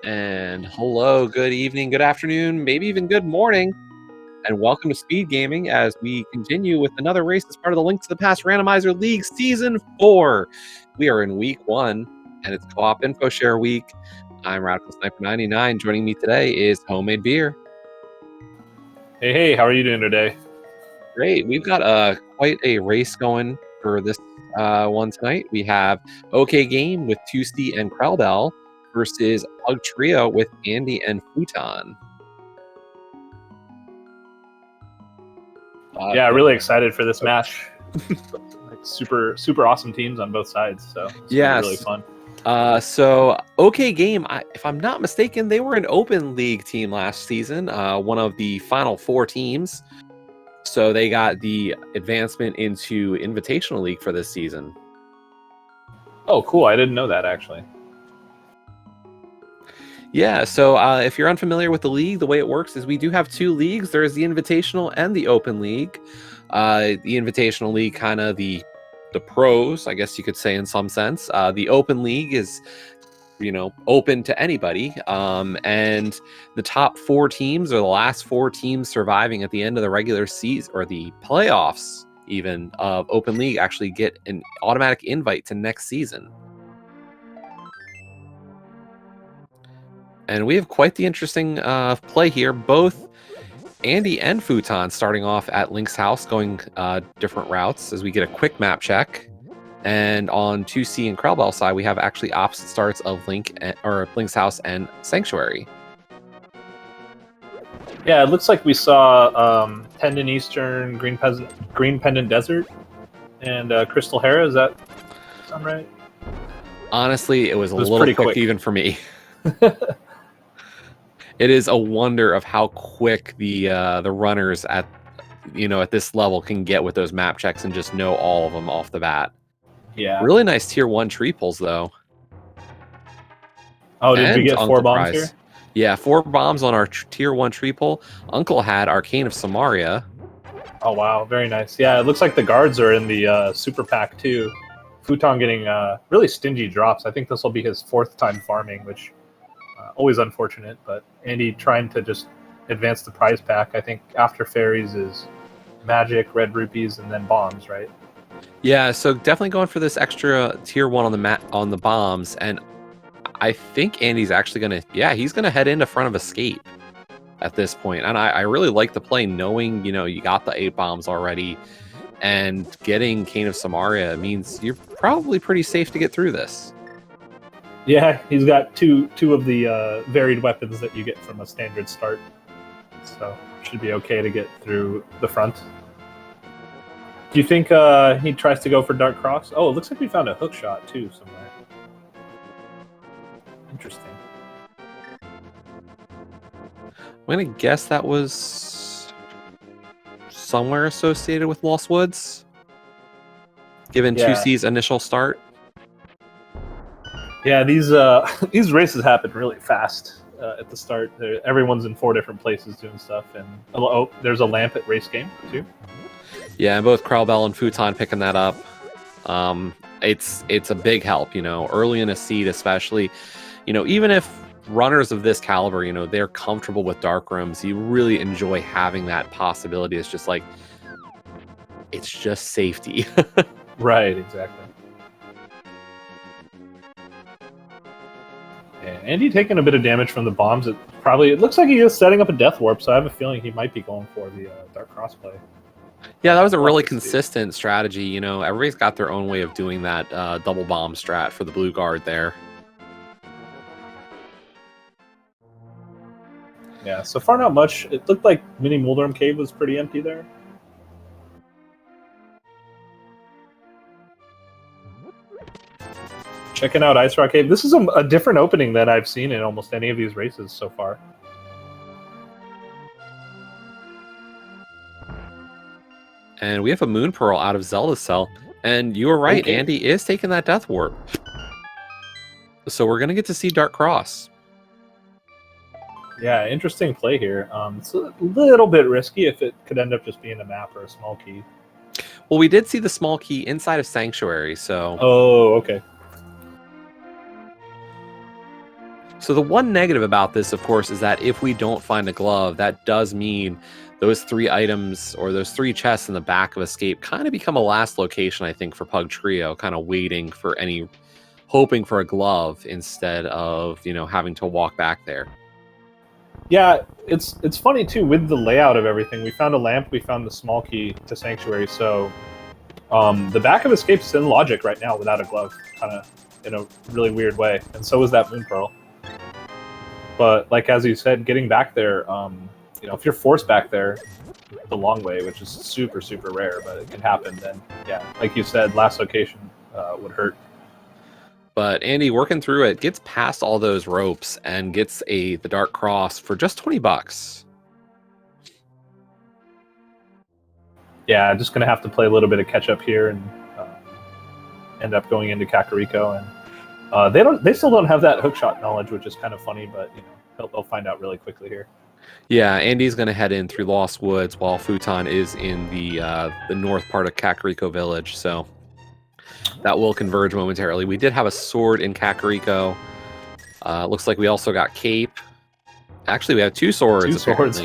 And hello, good evening, good afternoon, maybe even good morning, and welcome to Speed Gaming as we continue with another race as part of the Link to the Past Randomizer League Season 4. We are in Week 1, and it's Co-op Info Share Week. I'm Radical Sniper 99. Joining me today is Homemade Beer. Hey, how are you doing today? Great. We've got quite a race going for this one tonight. We have OK Game with 2C and Krellbell versus PugTrio with Andy and Futon. Yeah, really excited for this match. Like super awesome teams on both sides, so it's gonna be really fun. So OK Game, if I'm not mistaken, they were an open league team last season, one of the final 4 teams. So they got the advancement into Invitational League for this season. Oh, cool. I didn't know that, actually. Yeah, so if you're unfamiliar with the league, the way it works is we do have 2 leagues. There's the Invitational and the Open League. The Invitational League, kind of the pros, I guess you could say in some sense. The Open League is, open to anybody. And the top 4 teams, or the last 4 teams surviving at the end of the regular season, or the playoffs even, of Open League actually get an automatic invite to next season. And we have quite the interesting play here. Both Andy and Futon starting off at Link's house, going different routes as we get a quick map check. And on 2C and Krellbell side, we have actually opposite starts of Link's house and Sanctuary. Yeah, it looks like we saw Tendon Eastern, Green Pendant Desert, and Crystal Hera. Does that sound right? Honestly, it was a little quick even for me. It is a wonder of how quick the runners at this level can get with those map checks and just know all of them off the bat. Yeah. Really nice tier 1 tree pulls though. Oh, did we get 4 bombs here? Yeah, 4 bombs on our tier 1 tree pull. Uncle had Arcane of Samaria. Oh wow, very nice. Yeah, it looks like the guards are in the super pack too. Futon getting really stingy drops. I think this will be his 4th time farming, which always unfortunate, but Andy trying to just advance the prize pack. I think after fairies is magic, red rupees, and then bombs, right? Yeah, so definitely going for this extra tier 1 on the bombs, and I think Andy's actually he's gonna head into front of escape at this point. And I really like the play, knowing you got the 8 bombs already, and getting Cane of Samaria means you're probably pretty safe to get through this. Yeah, he's got two of the varied weapons that you get from a standard start, so should be okay to get through the front. Do you think he tries to go for Dark Cross? Oh, it looks like we found a hook shot too somewhere. Interesting. I'm gonna guess that was somewhere associated with Lost Woods, given 2C's initial start. Yeah, these races happen really fast at the start. Everyone's in 4 different places doing stuff, and there's a lamp at race game too. Yeah, and both Krellbell and Futon picking that up. It's a big help, early in a seed especially. Even if runners of this caliber, they're comfortable with dark rooms, you really enjoy having that possibility. It's just like, it's just safety. Right, exactly. And Andy taking a bit of damage from the bombs. It looks like he is setting up a death warp, so I have a feeling he might be going for the Dark Crossplay. Yeah, that was a really consistent strategy. Everybody's got their own way of doing that double bomb strat for the blue guard there. Yeah, so far not much. It looked like Mini Mulderm Cave was pretty empty there. Checking out Ice Rock Cave. This is a different opening than I've seen in almost any of these races so far. And we have a Moon Pearl out of Zelda Cell. And you were right, okay. Andy is taking that Death Warp. So we're going to get to see Dark Cross. Yeah, interesting play here. It's a little bit risky if it could end up just being a map or a small key. Well, we did see the small key inside of Sanctuary, so... Oh, okay. So the one negative about this, of course, is that if we don't find a glove, that does mean those 3 items or those 3 chests in the back of Escape kind of become a last location, I think, for PugTrio, kind of waiting for hoping for a glove instead of, having to walk back there. Yeah, it's funny too with the layout of everything. We found a lamp, we found the small key to Sanctuary, so the back of Escape's in logic right now without a glove, kind of in a really weird way, and so is that Moon Pearl. But like as you said, getting back there, if you're forced back there the long way, which is super super rare, but it can happen, then yeah, like you said, last location would hurt. But Andy, working through it, gets past all those ropes and gets the Dark Cross for just $20. Yeah, just gonna have to play a little bit of catch up here and end up going into Kakariko, and they still don't have that hookshot knowledge, which is kind of funny, but they'll find out really quickly here. Yeah, Andy's going to head in through Lost Woods while Futon is in the north part of Kakariko Village, so that will converge momentarily. We did have a sword in Kakariko. Looks like we also got Cape. Actually, we have 2 swords. 2 swords.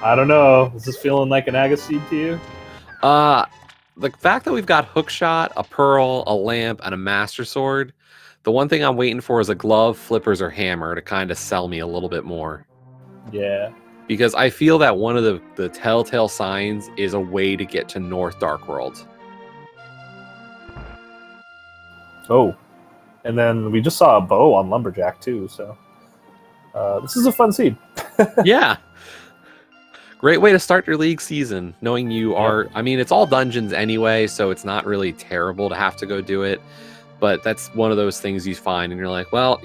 I don't know. Is this feeling like an Agaseed to you? The fact that we've got Hookshot, a Pearl, a Lamp, and a Master Sword, the one thing I'm waiting for is a Glove, Flippers, or Hammer to kind of sell me a little bit more. Yeah. Because I feel that one of the telltale signs is a way to get to North Dark World. Oh. And then we just saw a bow on Lumberjack, too, so this is a fun seed. Yeah. Great way to start your league season, knowing you are... I mean, it's all dungeons anyway, so it's not really terrible to have to go do it. But that's one of those things you find, and you're like, well,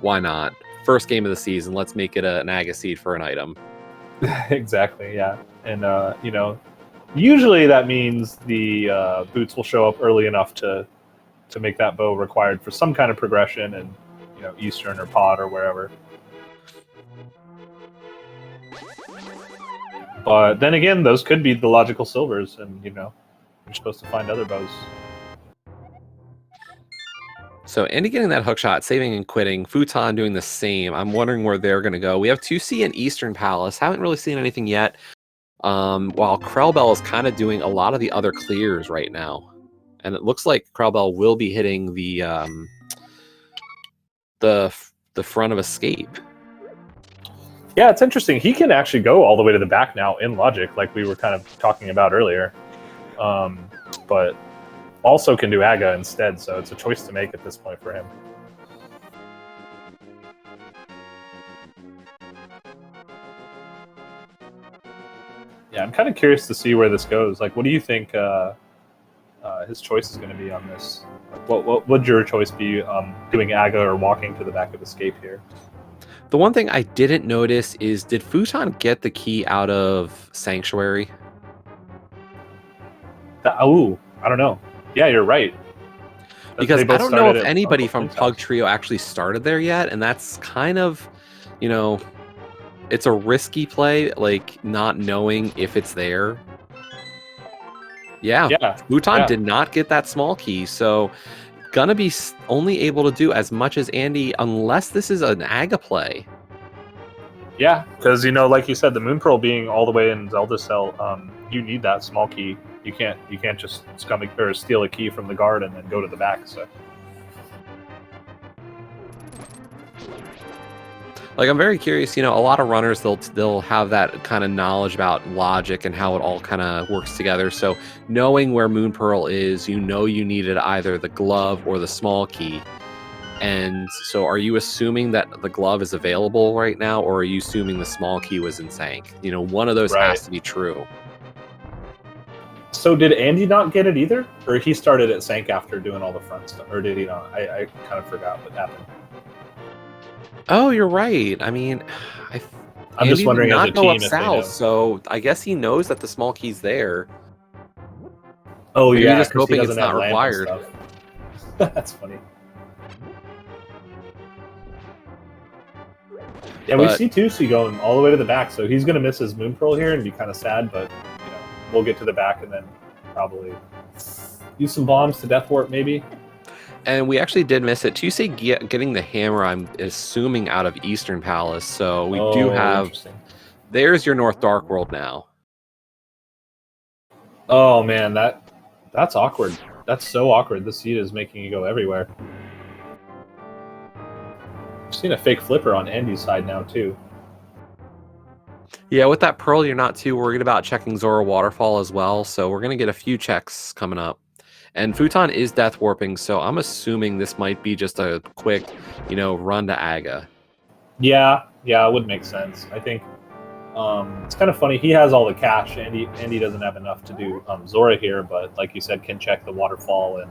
why not? First game of the season, let's make it an Agaseed for an item. Exactly, yeah. And, usually that means the boots will show up early enough to make that bow required for some kind of progression in, Eastern or Pod or wherever. But then again, those could be the logical silvers, and you're supposed to find other bows. So Andy getting that hookshot, saving and quitting, Futon doing the same. I'm wondering where they're going to go. We have 2C in Eastern Palace. Haven't really seen anything yet. While Krellbell is kind of doing a lot of the other clears right now. And it looks like Krellbell will be hitting the front of Escape. Yeah, it's interesting. He can actually go all the way to the back now in logic, like we were kind of talking about earlier. But also can do Aga instead, so it's a choice to make at this point for him. Yeah, I'm kind of curious to see where this goes. Like, what do you think his choice is going to be on this? Like, what would your choice be, doing Aga or walking to the back of Escape here? The one thing I didn't notice is, did Futon get the key out of Sanctuary? I don't know. Yeah, you're right. Because I don't know if anybody from PugTrio actually started there yet, and that's kind of, it's a risky play, like not knowing if it's there. Yeah, Futon did not get that small key, so gonna be only able to do as much as Andy unless this is an Aga play. Yeah, because like you said, the Moon Pearl being all the way in Zelda Cell, you need that small key. You can't just steal a key from the guard and then go to the back. So, like, I'm very curious. A lot of runners they'll have that kind of knowledge about logic and how it all kind of works together. So, knowing where Moon Pearl is, you needed either the glove or the small key. And so, are you assuming that the glove is available right now, or are you assuming the small key was in Sank? One of those has to be true. So did Andy not get it either? Or he started at Sank after doing all the front stuff? Or did he not? I kind of forgot what happened. Oh, you're right. I mean, I'm just wondering as a team if they know. So I guess he knows that the small key's there. Oh, maybe yeah, just hoping it's not required. That's funny. Yeah, we see Tusi going all the way to the back, so he's going to miss his Moon Pearl here and be kind of sad, but we'll get to the back and then probably use some bombs to Death Warp, maybe. And we actually did miss it. Tuesday getting the hammer, I'm assuming, out of Eastern Palace. So we do have... Interesting. There's your North Dark World now. Oh, man, that's awkward. That's so awkward. This seed is making you go everywhere. I've seen a fake flipper on Andy's side now, too. Yeah, with that Pearl, you're not too worried about checking Zora Waterfall as well. So we're going to get a few checks coming up. And Futon is death warping, so I'm assuming this might be just a quick, run to Aga. Yeah, it would make sense. I think it's kind of funny. He has all the cash. Andy doesn't have enough to do Zora here, but like you said, can check the waterfall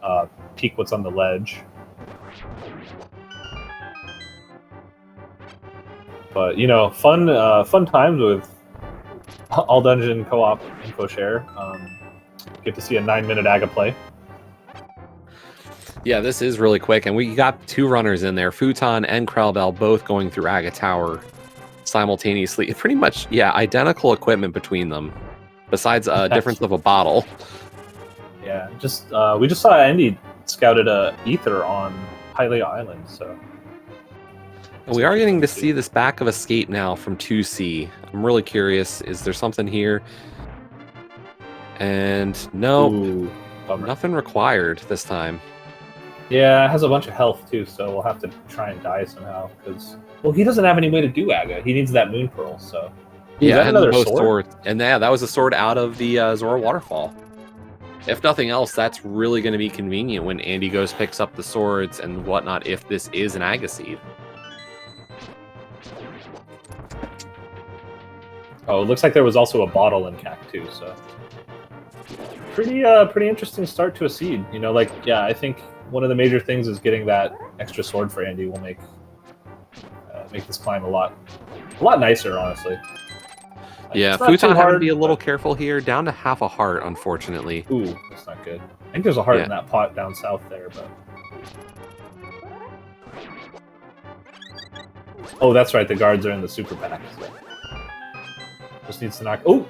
and peek what's on the ledge. But fun times with all dungeon co-op info share. Get to see a 9-minute Aga play. Yeah, this is really quick, and we got 2 runners in there, Futon and Krellbell, both going through Aga Tower simultaneously. Pretty much, identical equipment between them, besides a difference of a bottle. Yeah, we just saw Andy scouted a ether on Hylia Island, so. And we are getting to see this back of escape now from 2C. I'm really curious, is there something here? And no, nothing required this time. Yeah, it has a bunch of health too, so we'll have to try and die somehow. Because he doesn't have any way to do Aga. He needs that Moon Pearl. So yeah, another sword. And that was a sword out of the Zora Waterfall. If nothing else, that's really going to be convenient when Andy picks up the swords and whatnot. If this is an Aga seed. Oh, it looks like there was also a bottle in CAC too. So. Pretty interesting start to a seed. I think one of the major things is getting that extra sword for Andy will make this climb a lot nicer, honestly. Yeah, Futon having to be a little careful here. Down to half a heart, unfortunately. Ooh, that's not good. I think there's a heart in that pot down south there, but. Oh, that's right. The guards are in the super pack. So. Just needs to knock. Oh,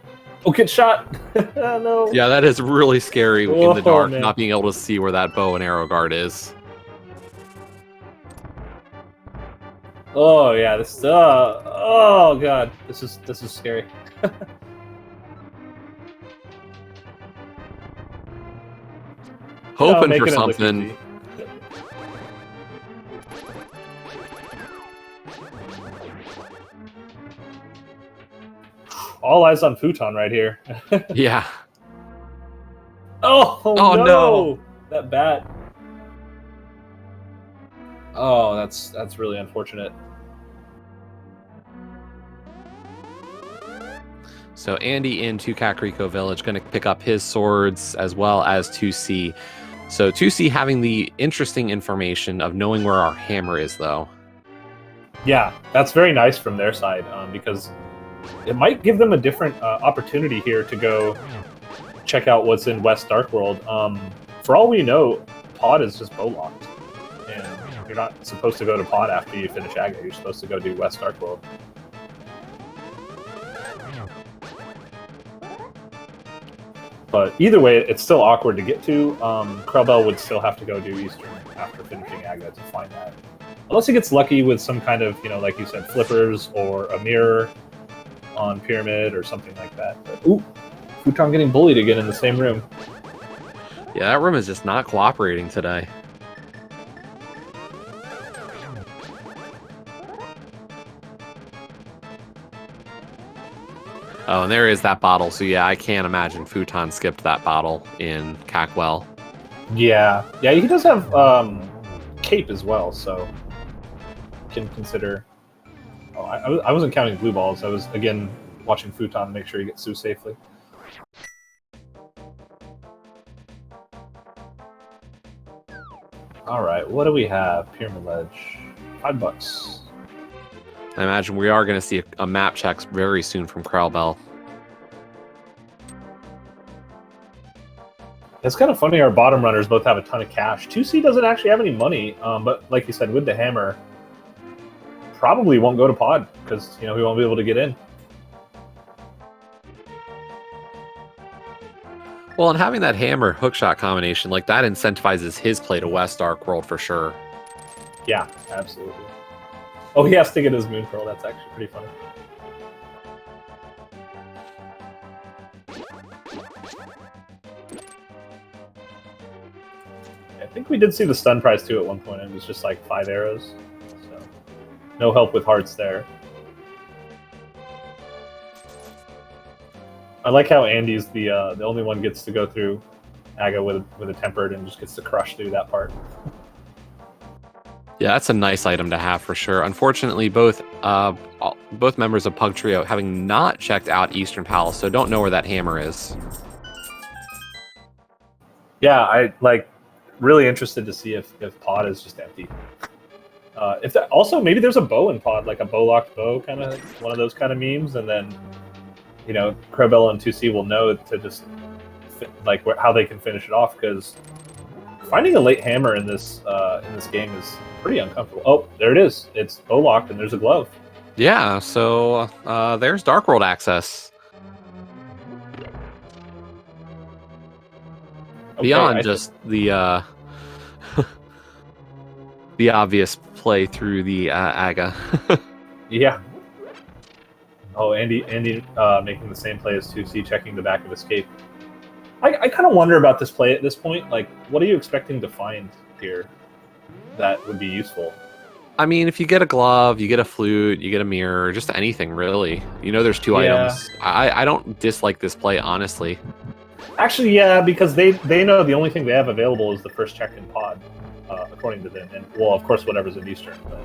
get shot! No. Yeah, that is really scary in the dark, man. Not being able to see where that bow and arrow guard is. Oh yeah, this. Oh god, this is scary. Hoping for something. All eyes on Futon right here. Yeah. Oh no! That bat. Oh, that's really unfortunate. So Andy into Kakariko Village, going to pick up his swords as well as 2C. So 2C having the interesting information of knowing where our hammer is, though. Yeah, that's very nice from their side, because it might give them a different opportunity here to go check out what's in West Dark World. For all we know, Pod is just bow locked, and you're not supposed to go to Pod after you finish Aga. You're supposed to go do West Dark World. But either way, it's still awkward to get to. Krellbell would still have to go do Eastern after finishing Aga to find that. Unless he gets lucky with some kind of, like you said, flippers or a mirror on Pyramid or something like that. But, ooh, Futon getting bullied again in the same room. Yeah, that room is just not cooperating today. Oh, and there is that bottle. So yeah, I can't imagine Futon skipped that bottle in Cackwell. Yeah, he does have cape as well, so can consider. Oh, I wasn't counting blue balls. I was again watching Futon make sure he gets through safely. All right, what do we have? Pyramid Ledge, $5. I imagine we are going to see a map check very soon from Krellbell. It's kind of funny our bottom runners both have a ton of cash. 2C doesn't actually have any money, but like you said, with the hammer, probably won't go to Pod because he won't be able to get in. Well, and having that hammer hookshot combination, like that incentivizes his play to West Dark World for sure. Yeah, absolutely. Oh, he has to get his Moon Pearl. That's actually pretty funny. I think we did see the stun prize too at one point. It was just like 5 arrows. So no help with hearts there. I like how Andy's the only one gets to go through Aga with a tempered and just gets to crush through that part. Yeah, that's a nice item to have for sure. Unfortunately, both members of PugTrio having not checked out Eastern Palace, so don't know where that hammer is. Yeah, I like really interested to see if pod is just empty. If that, also maybe there's a bow in pod, like a bow locked bow, kind of one of those kind of memes, and then Crowbell and 2C will know to just like how they can finish it off, because finding a late hammer in this game is pretty uncomfortable. Oh, there it is. It's bow locked and there's a glove. Yeah, so there's Dark World access. Okay, beyond just the the obvious play through the Aga. Yeah. Oh, Andy making the same play as 2C, checking the back of escape. I kind of wonder about this play at this point. Like, what are you expecting to find here that would be useful? I mean, if you get a glove, you get a flute, you get a mirror, just anything really. There's 2 items. I don't dislike this play, honestly. Actually, yeah, because they know the only thing they have available is the first check in pod, according to them. And, well, of course, whatever's in Eastern. But...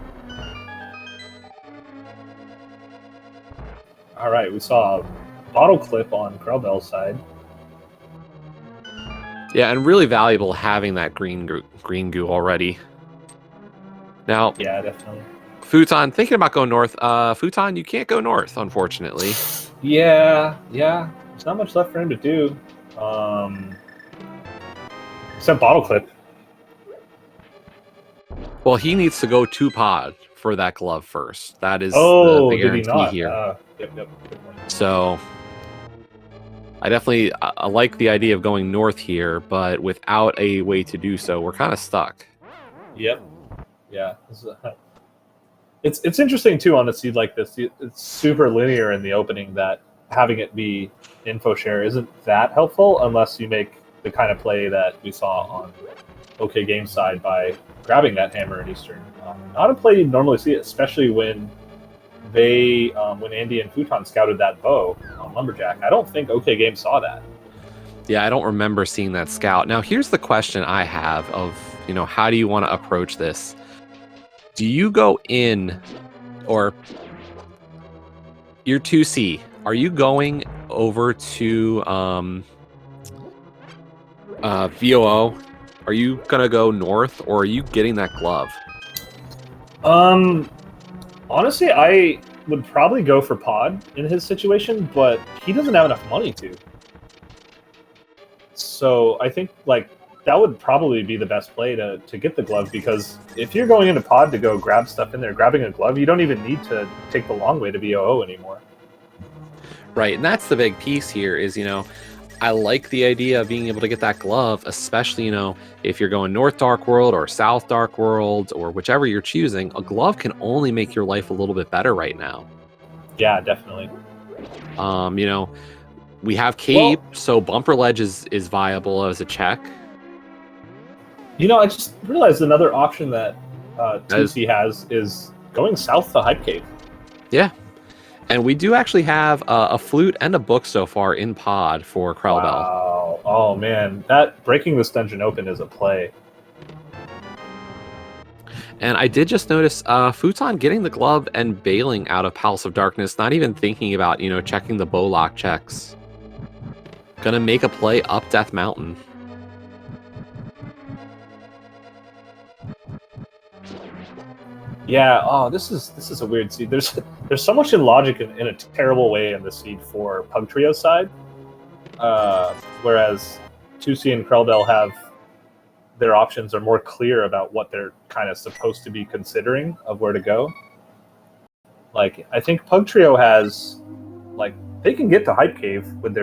All right, we saw a bottle clip on Crowbell's side. Yeah, and really valuable having that green goo already. Now, yeah, definitely. Futon, thinking about going north. Futon, you can't go north, unfortunately. Yeah. There's not much left for him to do. Except bottle clip. Well, he needs to go to pod for that glove first. That is the guarantee here. Yep. So I definitely I like the idea of going north here, but without a way to do so, we're kind of stuck. Yep. Yeah. It's interesting too on a seed like this. It's super linear in the opening that having it be info share isn't that helpful unless you make the kind of play that we saw on OK Game side by grabbing that hammer in Eastern. Not a play you'd normally see, especially when when Andy and Futon scouted that bow on Lumberjack. I don't think OK Game saw that. Yeah, I don't remember seeing that scout. Now, here's the question I have of, how do you want to approach this? Do you go in, or your 2C, are you going over to VOO? Are you going to go north, or are you getting that glove? Honestly, I would probably go for pod in his situation, but he doesn't have enough money to. So I think that would probably be the best play to get the glove, because if you're going into pod to go grab stuff in there, grabbing a glove, you don't even need to take the long way to VOO anymore. Right, and that's the big piece here is, I like the idea of being able to get that glove, especially, if you're going North Dark World or South Dark World or whichever you're choosing. A glove can only make your life a little bit better right now. Yeah, definitely. We have Cape, so Bumper Ledge is viable as a check. I just realized another option that 2C has is going south to Hype Cave. Yeah. And we do actually have a flute and a book so far in pod for Crowbell. Wow. Oh, man. That breaking this dungeon open is a play. And I did just notice Futon getting the glove and bailing out of Palace of Darkness, not even thinking about, checking the bow lock checks. Gonna make a play up Death Mountain. Yeah. Oh, this is a weird seed. There's so much illogic in a terrible way in the seed for PugTrio side, whereas 2C and Krellbell have their options are more clear about what they're kind of supposed to be considering of where to go. I think PugTrio has they can get to Hype Cave with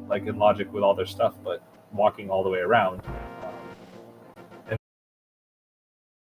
like in Logic with all their stuff, but walking all the way around.